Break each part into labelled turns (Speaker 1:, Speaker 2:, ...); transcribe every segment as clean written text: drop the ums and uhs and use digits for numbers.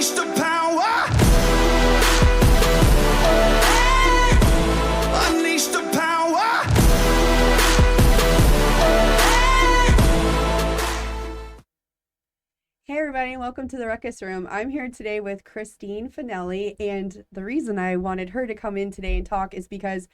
Speaker 1: Unleash the power. Unleash the power.
Speaker 2: Hey everybody, welcome to the Ruckus Room. I'm here today with Christine Finelli, and the reason I wanted her to come in today and talk is because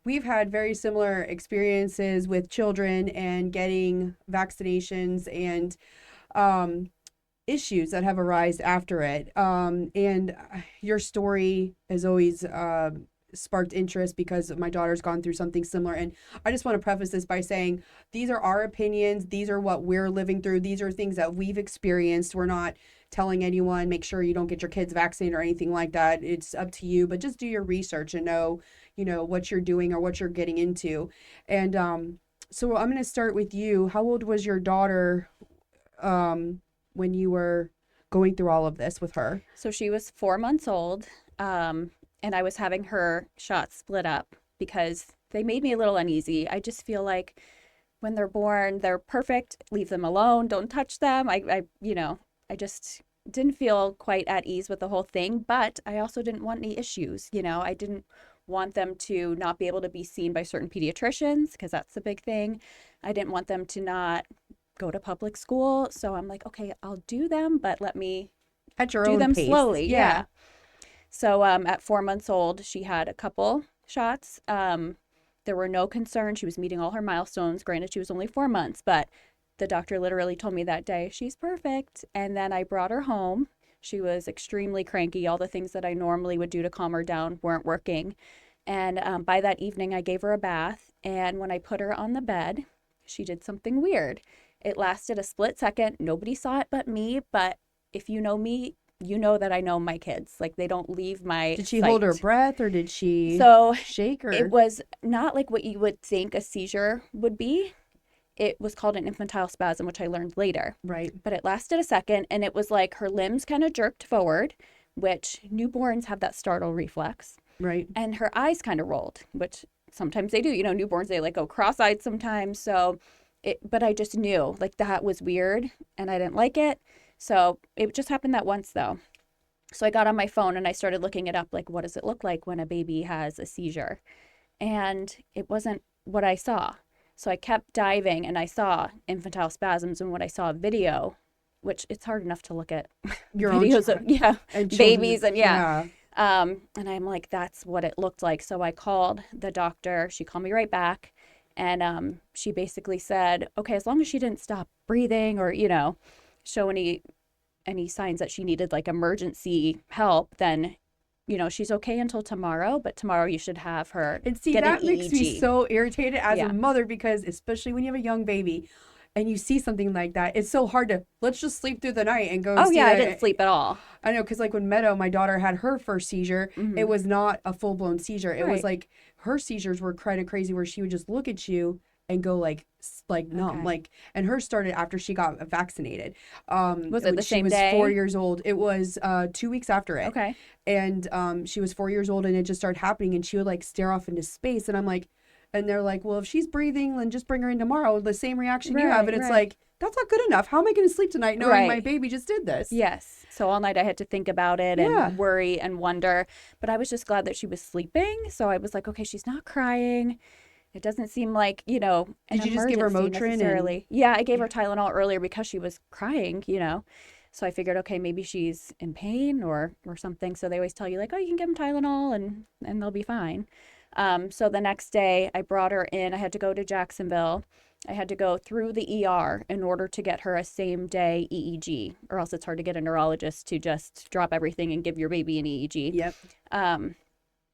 Speaker 2: we've had very similar experiences with children and getting vaccinations and issues that have arisen after it. And your story has always sparked interest because my daughter's gone through something similar. And I just want to preface this by saying these are our opinions. These are what we're living through. These are things that we've experienced. We're not telling anyone, make sure you don't get your kids vaccinated or anything like that. It's up to you, but just do your research and know, what you're doing or what you're getting into. And so I'm going to start with you. How old was your daughter when you were going through all of this with her?
Speaker 3: So she was 4 months old, and I was having her shots split up because they made me a little uneasy. I just feel like when they're born, they're perfect. Leave them alone. Don't touch them. I just didn't feel quite at ease with the whole thing, but I also didn't want any issues. I didn't want them to not be able to be seen by certain pediatricians because that's the big thing. I didn't want them to not go to public school. So I'm like, okay, I'll do them, but let me
Speaker 2: At your
Speaker 3: do
Speaker 2: own
Speaker 3: them
Speaker 2: pace.
Speaker 3: slowly. Yeah. So at 4 months old, she had a couple shots. There were no concerns. She was meeting all her milestones. Granted, she was only 4 months, but the doctor literally told me that day, she's perfect. And then I brought her home. She was extremely cranky. All the things that I normally would do to calm her down weren't working. And by that evening, I gave her a bath. And when I put her on the bed, she did something weird. It lasted a split second. Nobody saw it but me. But if you know me, you know that I know my kids. Like, they don't leave my
Speaker 2: Did she
Speaker 3: sight.
Speaker 2: hold her breath or did she shake her?
Speaker 3: It was not like what you would think a seizure would be. It was called an infantile spasm, which I learned later.
Speaker 2: Right.
Speaker 3: But it lasted a second, and it was like her limbs kind of jerked forward, which newborns have that startle reflex.
Speaker 2: Right.
Speaker 3: And her eyes kind of rolled, which sometimes they do. Newborns, they like go cross-eyed sometimes. But I just knew like that was weird and I didn't like it. So it just happened that once though. So I got on my phone and I started looking it up, like, what does it look like when a baby has a seizure? And it wasn't what I saw. So I kept diving and I saw infantile spasms, and when I saw a video, which it's hard enough to look at
Speaker 2: Your
Speaker 3: videos
Speaker 2: own
Speaker 3: of babies and and I'm like, that's what it looked like. So I called the doctor. She called me right back. And she basically said, okay, as long as she didn't stop breathing or, show any signs that she needed like emergency help, then, she's okay until tomorrow. But tomorrow you should have her
Speaker 2: And see,
Speaker 3: get
Speaker 2: that
Speaker 3: an
Speaker 2: makes
Speaker 3: EEG.
Speaker 2: me so irritated as
Speaker 3: Yeah.
Speaker 2: a mother, because especially when you have a young baby and you see something like that, it's so hard to, let's just sleep through the night and go
Speaker 3: Oh,
Speaker 2: see
Speaker 3: yeah, I
Speaker 2: it.
Speaker 3: didn't sleep at all.
Speaker 2: I know, because like when Meadow, my daughter, had her first seizure, it was not a full-blown seizure. It was
Speaker 3: Right.
Speaker 2: like her seizures were kind of crazy where she would just look at you and go like numb.
Speaker 3: Okay.
Speaker 2: And hers started after she got vaccinated.
Speaker 3: Was it
Speaker 2: when
Speaker 3: the
Speaker 2: she
Speaker 3: same
Speaker 2: was
Speaker 3: day?
Speaker 2: 4 years old. It was 2 weeks after it.
Speaker 3: Okay.
Speaker 2: And she was 4 years old and it just started happening and she would like stare off into space. And I'm like, and they're like, well, if she's breathing, then just bring her in tomorrow. The same reaction you have. And it's like, that's not good enough. How am I going to sleep tonight knowing my baby just did this?
Speaker 3: Yes. So all night I had to think about it and worry and wonder. But I was just glad that she was sleeping. So I was like, okay, she's not crying. It doesn't seem like,
Speaker 2: Did you just give her Motrin?
Speaker 3: Necessarily. Yeah, I gave her Tylenol earlier because she was crying, So I figured, okay, maybe she's in pain or something. So they always tell you like, oh, you can give them Tylenol and they'll be fine. So the next day I brought her in. I had to go to Jacksonville. I had to go through the ER in order to get her a same day EEG, or else it's hard to get a neurologist to just drop everything and give your baby an EEG.
Speaker 2: Yep.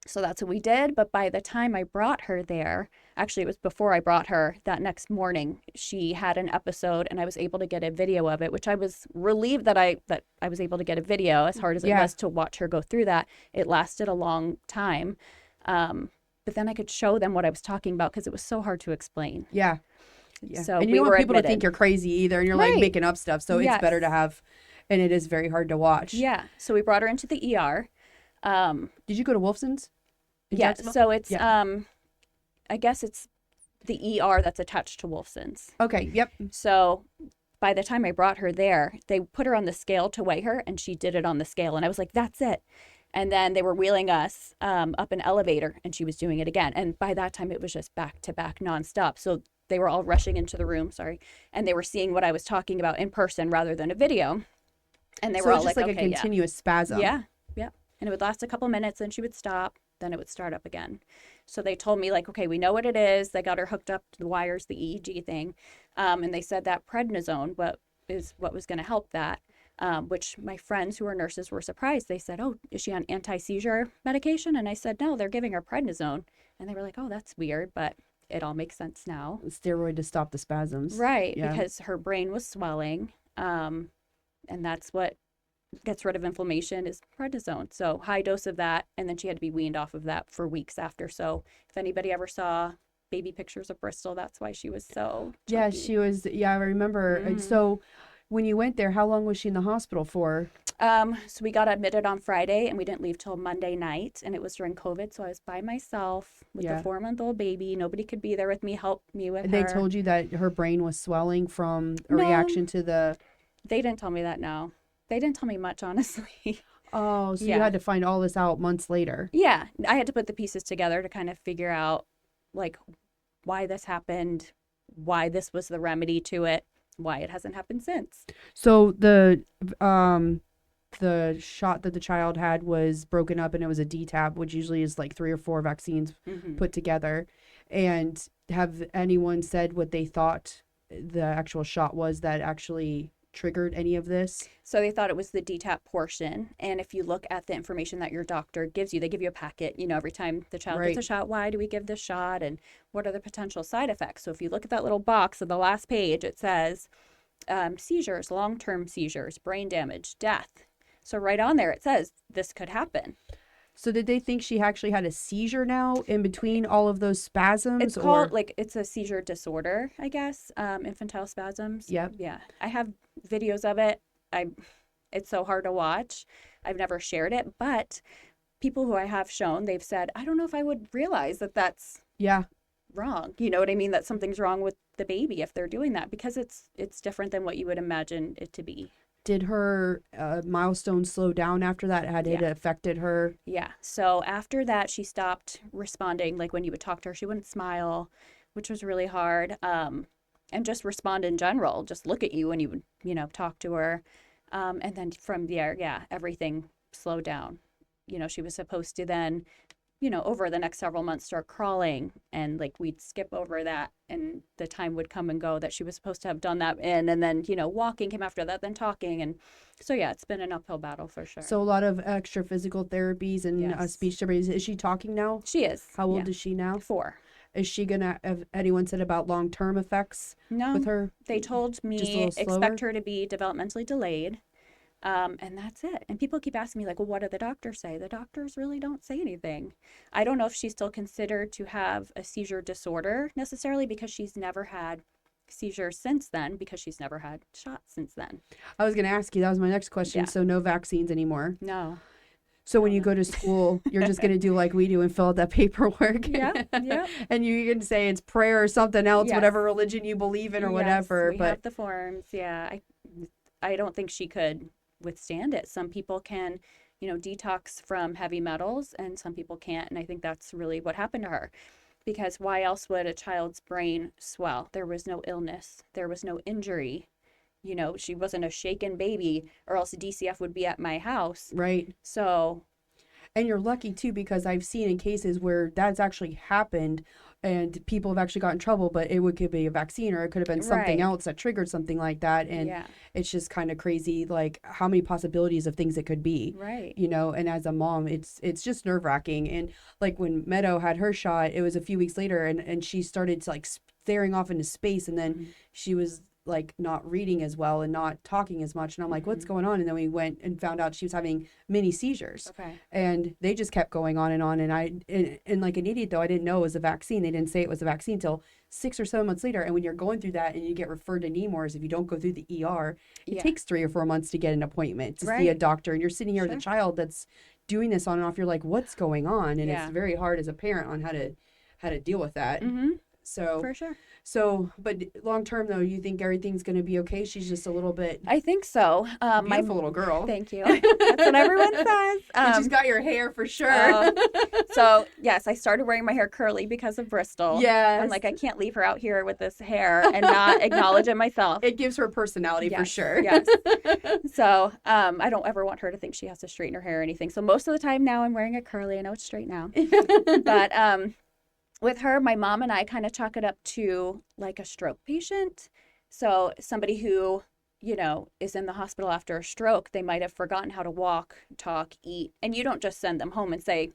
Speaker 3: So that's what we did. But by the time I brought her there, actually it was before I brought her, that next morning, she had an episode and I was able to get a video of it, which I was relieved that I was able to get a video, as hard as it was to watch her go through that. It lasted a long time. But then I could show them what I was talking about because it was so hard to explain.
Speaker 2: Yeah. Yeah.
Speaker 3: So
Speaker 2: and you
Speaker 3: we
Speaker 2: don't
Speaker 3: were
Speaker 2: want people
Speaker 3: admitted.
Speaker 2: to think you're crazy either, and you're like making up stuff. So it's better to have, and it is very hard to watch.
Speaker 3: Yeah. So we brought her into the ER.
Speaker 2: Did you go to Wolfson's?
Speaker 3: Yeah. So it's I guess it's the ER that's attached to Wolfson's.
Speaker 2: Okay. Yep.
Speaker 3: So by the time I brought her there, they put her on the scale to weigh her, and she did it on the scale. And I was like, that's it. And then they were wheeling us up an elevator, and she was doing it again. And by that time, it was just back to back nonstop. So they were all rushing into the room, and they were seeing what I was talking about in person rather than a video. And they were all
Speaker 2: just like
Speaker 3: okay,
Speaker 2: a continuous spasm.
Speaker 3: Yeah. And it would last a couple minutes, and she would stop. Then it would start up again. So they told me, like, okay, we know what it is. They got her hooked up to the wires, the EEG thing. And they said that prednisone is what was going to help that, which my friends who are nurses were surprised. They said, oh, is she on anti-seizure medication? And I said, no, they're giving her prednisone. And they were like, oh, that's weird, but it all makes sense now.
Speaker 2: Steroid to stop the spasms.
Speaker 3: Right,
Speaker 2: Yeah.
Speaker 3: because her brain was swelling. And that's what gets rid of inflammation is prednisone. So high dose of that, and then she had to be weaned off of that for weeks after. So if anybody ever saw baby pictures of Bristol, that's why she was so chunky.
Speaker 2: Yeah, she was. Yeah, I remember. And so when you went there, how long was she in the hospital for?
Speaker 3: So we got admitted on Friday, and we didn't leave till Monday night, and it was during COVID. So I was by myself with the 4-month-old baby. Nobody could be there with me, help me with her.
Speaker 2: They told you that her brain was swelling from a reaction to the.
Speaker 3: They didn't tell me that. No, they didn't tell me much, honestly.
Speaker 2: Oh, so you had to find all this out months later.
Speaker 3: Yeah, I had to put the pieces together to kind of figure out, like, why this happened, why this was the remedy to it, why it hasn't happened since.
Speaker 2: So the shot that the child had was broken up, and it was a DTaP, which usually is like 3 or 4 vaccines put together. And have anyone said what they thought the actual shot was that actually triggered any of this?
Speaker 3: So they thought it was the DTaP portion. And if you look at the information that your doctor gives you, they give you a packet, every time the child gets a shot, why do we give this shot? And what are the potential side effects? So if you look at that little box on the last page, it says seizures, long-term seizures, brain damage, death. So right on there, it says this could happen.
Speaker 2: So did they think she actually had a seizure now in between all of those spasms?
Speaker 3: It's called, it's a seizure disorder, I guess, infantile spasms.
Speaker 2: Yep.
Speaker 3: Yeah. I have videos of it. It's so hard to watch. I've never shared it, but people who I have shown, they've said, I don't know if I would realize that that's wrong. You know what I mean? That something's wrong with the baby if they're doing that, because it's different than what you would imagine it to be.
Speaker 2: Did her milestones slow down after that? Had it affected her?
Speaker 3: Yeah. So after that, she stopped responding. Like when you would talk to her, she wouldn't smile, which was really hard. And just respond in general, just look at you when you would, talk to her. And then from there, everything slowed down. She was supposed to then, over the next several months start crawling, and like we'd skip over that, and the time would come and go that she was supposed to have done that in, and then, walking came after that, then talking. And so, it's been an uphill battle for sure.
Speaker 2: So a lot of extra physical therapies and speech therapies. Is she talking now?
Speaker 3: She is.
Speaker 2: How old is she now?
Speaker 3: 4.
Speaker 2: Is she gonna have anyone said about long-term effects with her?
Speaker 3: They told me expect her to be developmentally delayed. And that's it. And people keep asking me, like, well, what do the doctors say? The doctors really don't say anything. I don't know if she's still considered to have a seizure disorder necessarily, because she's never had seizures since then, because she's never had shots since then.
Speaker 2: I was going to ask you, that was my next question.
Speaker 3: Yeah.
Speaker 2: So no vaccines anymore?
Speaker 3: No.
Speaker 2: So when you go to school, you're just going to do like we do and fill out that paperwork.
Speaker 3: Yeah.
Speaker 2: And you can say it's prayer or something else, whatever religion you believe in or whatever.
Speaker 3: We have the forms. Yeah. I don't think she could withstand it. Some people can, detox from heavy metals, and some people can't. And I think that's really what happened to her, because why else would a child's brain swell? There was no illness. There was no injury. She wasn't a shaken baby, or else DCF would be at my house.
Speaker 2: Right.
Speaker 3: So.
Speaker 2: And you're lucky too, because I've seen in cases where that's actually happened and people have actually got in trouble, but could be a vaccine, or it could have been something else that triggered something like that. And it's just kind of crazy, like how many possibilities of things it could be.
Speaker 3: Right.
Speaker 2: And as a mom, it's just nerve wracking. And like when Meadow had her shot, it was a few weeks later, and she started to like staring off into space, and then she was like not reading as well and not talking as much, and I'm like, what's going on? And then we went and found out she was having mini seizures.
Speaker 3: Okay.
Speaker 2: And they just kept going on, and and like an idiot though, I didn't know it was a vaccine. They didn't say it was a vaccine till 6 or 7 months later. And when you're going through that and you get referred to Nemours, if you don't go through the ER, it takes 3 or 4 months to get an appointment to see a doctor, and you're sitting here with a child that's doing this on and off. You're like, what's going on? And it's very hard as a parent on how to deal with that. So,
Speaker 3: For sure.
Speaker 2: But long term though, you think everything's going to be okay? She's just a little bit
Speaker 3: I think so.
Speaker 2: beautiful little girl.
Speaker 3: Thank you. That's what everyone says.
Speaker 2: And she's got your hair for sure.
Speaker 3: So yes, I started wearing my hair curly because of Bristol.
Speaker 2: Yes.
Speaker 3: I'm like, I can't leave her out here with this hair and not acknowledge it myself.
Speaker 2: It gives her personality for sure.
Speaker 3: Yes. So I don't ever want her to think she has to straighten her hair or anything. So most of the time now I'm wearing it curly. I know it's straight now. But with her, my mom and I kind of chalk it up to like a stroke patient. So somebody who, is in the hospital after a stroke, they might have forgotten how to walk, talk, eat. And you don't just send them home and say,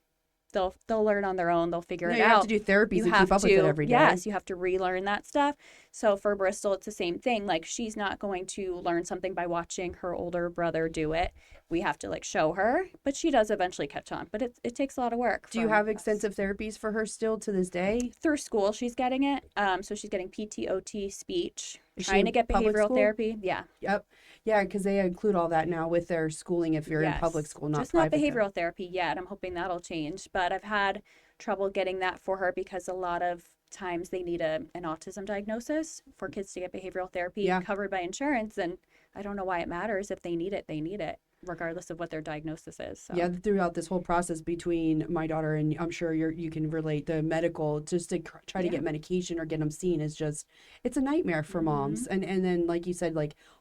Speaker 3: they'll learn on their own. They'll figure it out.
Speaker 2: You have to do therapies and keep up with it every day.
Speaker 3: Yes, you have to relearn that stuff. So for Bristol, it's the same thing. Like, she's not going to learn something by watching her older brother do it. We have to show her, but she does eventually catch on. But it takes a lot of work.
Speaker 2: Do you have extensive therapies for her still to this day?
Speaker 3: Through school, she's getting it. So she's getting PT, OT, speech,
Speaker 2: Is she
Speaker 3: trying
Speaker 2: in
Speaker 3: to get
Speaker 2: public
Speaker 3: behavioral
Speaker 2: school?
Speaker 3: therapy. Yeah.
Speaker 2: Yep. Yeah, because they include all that now with their schooling if you're in public school, not
Speaker 3: just
Speaker 2: private.
Speaker 3: Not behavioral therapy yet. I'm hoping that'll change. But I've had trouble getting that for her because a lot of times they need an autism diagnosis for kids to get behavioral therapy covered by insurance. And I don't know why it matters. If they need it, they need it, regardless of what their diagnosis is. So.
Speaker 2: Yeah, throughout this whole process between my daughter and I'm sure you can relate, the medical, just to try to get medication or get them seen is just, it's a nightmare for moms. And then, like you said,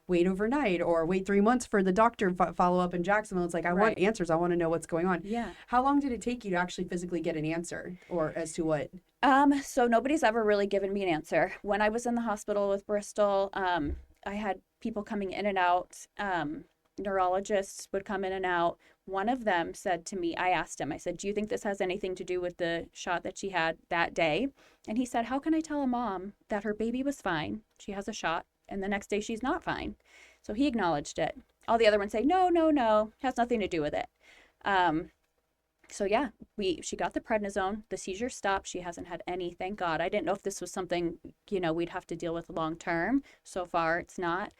Speaker 2: wait overnight or wait 3 months for the doctor follow up in Jacksonville. It's like, I want answers. I want to know what's going on.
Speaker 3: Yeah.
Speaker 2: How long did it take you to actually physically get an answer or as to what?
Speaker 3: So nobody's ever really given me an answer. When I was in the hospital with Bristol, I had people coming in and out. Neurologists would come in and out. One of them said to me, I asked him, I said, do you think this has anything to do with the shot that she had that day? And he said, how can I tell a mom that her baby was fine, she has a shot, and the next day she's not fine? So he acknowledged it. All the other ones say, no, has nothing to do with it. So yeah, she got the prednisone, the seizure stopped. She hasn't had any, thank God. I didn't know if this was something, we'd have to deal with long term. So far, it's not.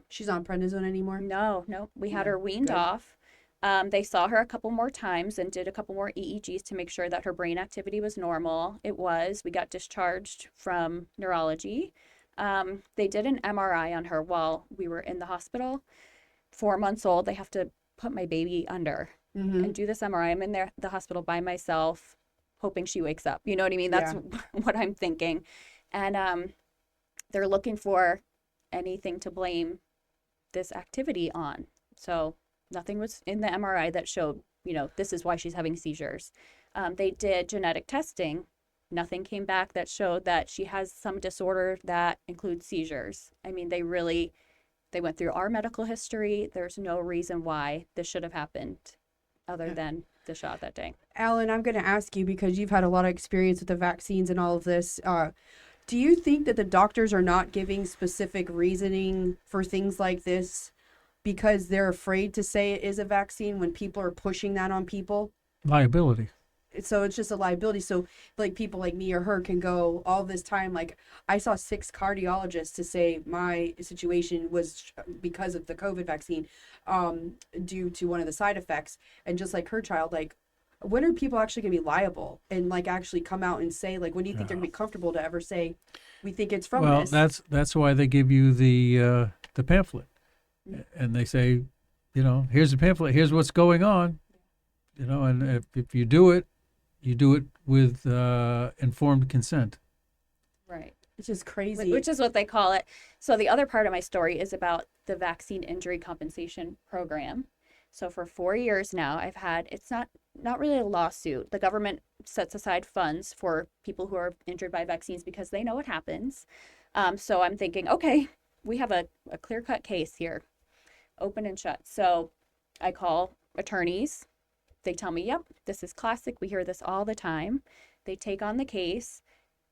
Speaker 2: She's on prednisone anymore?
Speaker 3: No. We had her weaned off. They saw her a couple more times and did a couple more EEGs to make sure that her brain activity was normal. It was. We got discharged from neurology. They did an MRI on her while we were in the hospital. 4 months old, they have to put my baby under and do this MRI. I'm in the hospital by myself, hoping she wakes up. You know what I mean? That's what I'm thinking. And they're looking for anything to blame this activity on. So nothing was in the MRI that showed, this is why she's having seizures. They did genetic testing. Nothing came back that showed that she has some disorder that includes seizures. I mean, they went through our medical history. There's no reason why this should have happened other than the shot that day.
Speaker 2: Alan, I'm going to ask you, because you've had a lot of experience with the vaccines and all of this, do you think that the doctors are not giving specific reasoning for things like this because they're afraid to say it is a vaccine when people are pushing that on people?
Speaker 4: Liability.
Speaker 2: So it's just a liability. So people like me or her can go all this time. I saw 6 cardiologists to say my situation was because of the COVID vaccine, due to one of the side effects. And just like her child, when are people actually going to be liable and actually come out and say, when do you think they're going to be comfortable to ever say, we think it's from this?
Speaker 4: Well, that's why they give you the pamphlet, and they say, here's the pamphlet, here's what's going on, and if you do it with informed consent.
Speaker 3: Right.
Speaker 2: It's just crazy.
Speaker 3: Which is what they call it. So the other part of my story is about the Vaccine Injury Compensation Program. So for 4 years now, I've had, it's not really a lawsuit. The government sets aside funds for people who are injured by vaccines because they know what happens. So I'm thinking, okay, we have a clear-cut case here, open and shut. So I call attorneys. They tell me, yep, this is classic. We hear this all the time. They take on the case.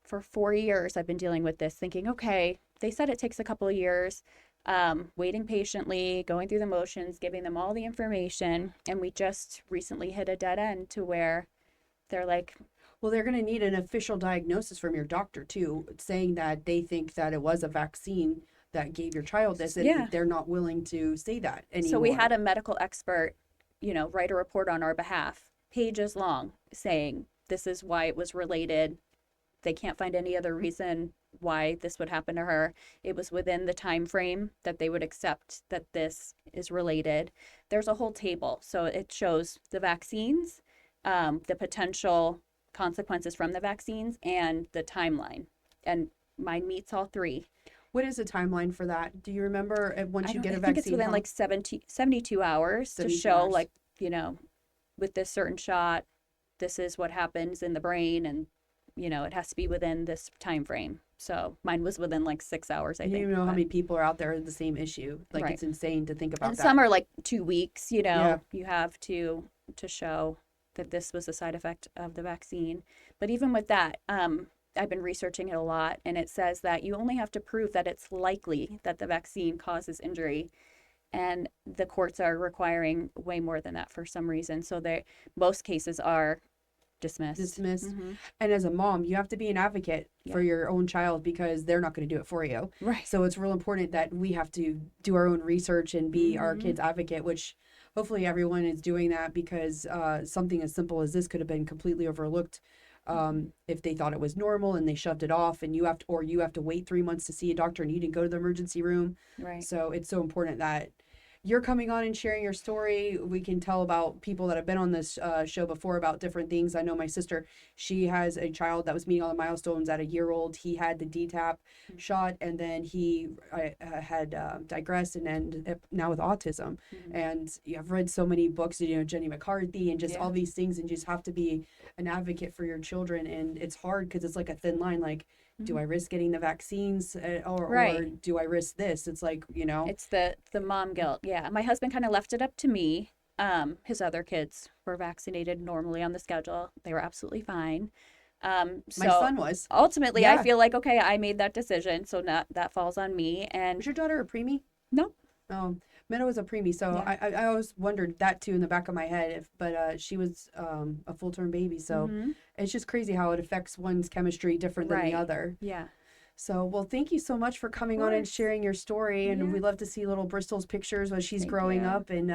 Speaker 3: For 4 years, I've been dealing with this, thinking, okay, they said it takes a couple of years. Waiting patiently, going through the motions, giving them all the information. And we just recently hit a dead end to where they're like,
Speaker 2: well, they're going to need an official diagnosis from your doctor too, saying that they think that it was a vaccine that gave your child this, and they're not willing to say that anymore.
Speaker 3: So we had a medical expert, write a report on our behalf, pages long, saying this is why it was related. they can't find any other reason why this would happen to her. It was within the time frame that they would accept that this is related. There's a whole table. So it shows the vaccines, the potential consequences from the vaccines, and the timeline. And mine meets all three.
Speaker 2: What is the timeline for that? Do you remember once you get a vaccine?
Speaker 3: I think it's within like 72 hours
Speaker 2: 72
Speaker 3: to show
Speaker 2: hours.
Speaker 3: like, you know, with this certain shot, this is what happens in the brain, and, you know, it has to be within this time frame. So mine was within like 6 hours, I
Speaker 2: You don't
Speaker 3: think.
Speaker 2: even know how
Speaker 3: but-
Speaker 2: many people are out there with the same issue. Like,
Speaker 3: Right.
Speaker 2: it's insane to think about
Speaker 3: And
Speaker 2: that.
Speaker 3: some are like 2 weeks, you know,
Speaker 2: Yeah.
Speaker 3: you have to show that this was a side effect of the vaccine. But even with that, I've been researching it a lot, and it says that you only have to prove that it's likely that the vaccine causes injury. And the courts are requiring way more than that for some reason. So most cases are dismissed. Mhm.
Speaker 2: And as a mom, you have to be an advocate for
Speaker 3: Yeah.
Speaker 2: your own child because they're not going to do it for you.
Speaker 3: Right.
Speaker 2: So it's real important that we have to do our own research and be our
Speaker 3: Mhm.
Speaker 2: kids' advocate, which hopefully everyone is doing that, because something as simple as this could have been completely overlooked if they thought it was normal and they shoved it off, and you have to wait 3 months to see a doctor and you didn't go to the emergency room.
Speaker 3: Right.
Speaker 2: So it's so important that you're coming on and sharing your story. We can tell about people that have been on this show before about different things. I know my sister, she has a child that was meeting all the milestones at a year old. He had the DTaP shot, and then he had digressed and ended up now with autism. And I've read so many books, you know, Jenny McCarthy and just all these things, and you just have to be an advocate for your children. And it's hard because it's like a thin line, like, do I risk getting the vaccines or do I risk this? It's like, you know.
Speaker 3: It's the mom guilt. Yeah. My husband kind of left it up to me. His other kids were vaccinated normally on the schedule. They were absolutely fine.
Speaker 2: My
Speaker 3: So
Speaker 2: son was.
Speaker 3: ultimately,
Speaker 2: Yeah.
Speaker 3: I feel like, okay, I made that decision. So that falls on me. And
Speaker 2: Was your daughter a preemie?
Speaker 3: no,
Speaker 2: Oh, Meadow was a preemie, so
Speaker 3: Yeah.
Speaker 2: I always wondered that too in the back of my head. But she was a full-term baby, so it's just crazy how it affects one's chemistry different than the
Speaker 3: Right.
Speaker 2: other.
Speaker 3: yeah.
Speaker 2: So, well, thank you so much for coming on and
Speaker 3: course.
Speaker 2: sharing your story. And
Speaker 3: Yeah.
Speaker 2: we love to see little Bristol's pictures when she's
Speaker 3: Thank
Speaker 2: growing
Speaker 3: you.
Speaker 2: up, and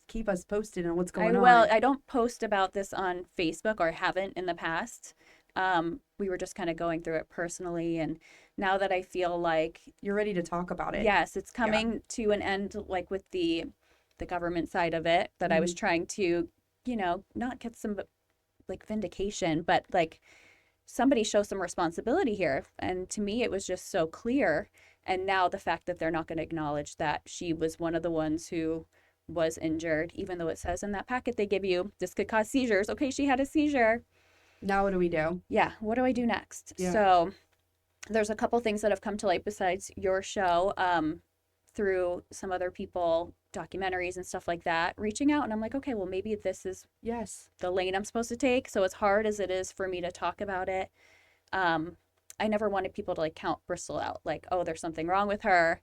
Speaker 2: keep us posted on what's
Speaker 3: I
Speaker 2: going on.
Speaker 3: will. I don't post about this on Facebook, or haven't in the past. We were just kind of going through it personally, and now that I feel like,
Speaker 2: You're ready to talk about it.
Speaker 3: yes, it's coming to an end, like with the government side of it, that I was trying to, you know, not get some like vindication, but like somebody show some responsibility here. And to me, it was just so clear. And now the fact that they're not going to acknowledge that she was one of the ones who was injured, even though it says in that packet they give you, this could cause seizures. Okay, she had a seizure.
Speaker 2: Now what do we do?
Speaker 3: Yeah, what do I do next?
Speaker 2: Yeah.
Speaker 3: So there's a couple things that have come to light besides your show, through some other people, documentaries and stuff like that, reaching out. And I'm like, okay, well, maybe this is
Speaker 2: Yes.
Speaker 3: the lane I'm supposed to take. So as hard as it is for me to talk about it, I never wanted people to like count Bristol out, like, oh, there's something wrong with her,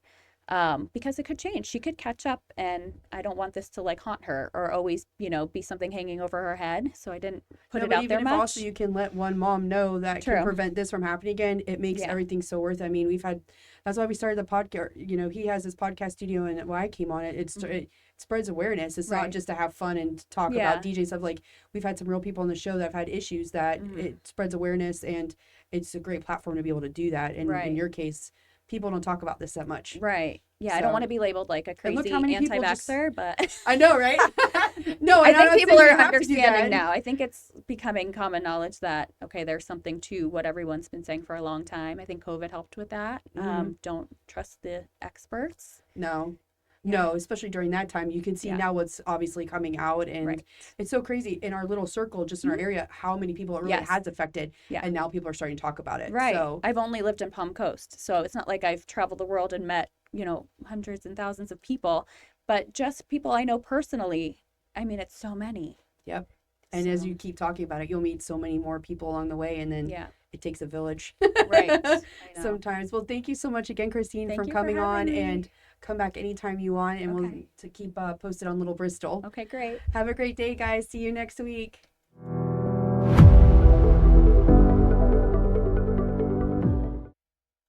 Speaker 3: because it could change. She could catch up, and I don't want this to like haunt her or always, you know, be something hanging over her head. So I didn't put
Speaker 2: No,
Speaker 3: it
Speaker 2: but
Speaker 3: out
Speaker 2: even
Speaker 3: there
Speaker 2: if
Speaker 3: much.
Speaker 2: also you can let one mom know that
Speaker 3: True.
Speaker 2: can prevent this from happening again, it makes
Speaker 3: Yeah.
Speaker 2: everything so worth it. I mean, that's why we started the podcast. You know, he has his podcast studio, and when I came on it, it spreads awareness. It's not
Speaker 3: Right.
Speaker 2: just to have fun and to talk
Speaker 3: Yeah.
Speaker 2: about DJ stuff. Like, we've had some real people on the show that have had issues that it spreads awareness, and it's a great platform to be able to do that. And
Speaker 3: Right.
Speaker 2: in your case, people don't talk about this that much.
Speaker 3: Right. Yeah, I
Speaker 2: So-
Speaker 3: don't want to be labeled like a
Speaker 2: And look
Speaker 3: crazy
Speaker 2: how many people just-
Speaker 3: anti-vaxxer, but
Speaker 2: I know, right? No,
Speaker 3: I
Speaker 2: and I'm
Speaker 3: think
Speaker 2: not
Speaker 3: people
Speaker 2: saying
Speaker 3: are
Speaker 2: you have to do
Speaker 3: understanding
Speaker 2: that.
Speaker 3: now. I think it's becoming common knowledge that, okay, there's something to what everyone's been saying for a long time. I think COVID helped with that. Don't trust the experts.
Speaker 2: No. No, especially during that time, you can see
Speaker 3: Yeah.
Speaker 2: now what's obviously coming out, and
Speaker 3: Right.
Speaker 2: it's so crazy in our little circle, just in our area, how many people it really
Speaker 3: Yes.
Speaker 2: has affected,
Speaker 3: Yeah.
Speaker 2: and now people are starting to talk about it.
Speaker 3: Right.
Speaker 2: So
Speaker 3: I've only lived in Palm Coast, so it's not like I've traveled the world and met, you know, hundreds and thousands of people, but just people I know personally. I mean, it's so many.
Speaker 2: yep. And as
Speaker 3: So,
Speaker 2: you keep talking about it, you'll meet so many more people along the way, and then
Speaker 3: yeah,
Speaker 2: it takes a village.
Speaker 3: right. I know.
Speaker 2: Sometimes. Well, thank you so much again, Christine,
Speaker 3: Thank
Speaker 2: for
Speaker 3: you for
Speaker 2: coming on,
Speaker 3: having me.
Speaker 2: and come back anytime you want, and we'll
Speaker 3: Okay.
Speaker 2: to keep posted on Little Bristol.
Speaker 3: Okay, great.
Speaker 2: Have a great day, guys. See you next week.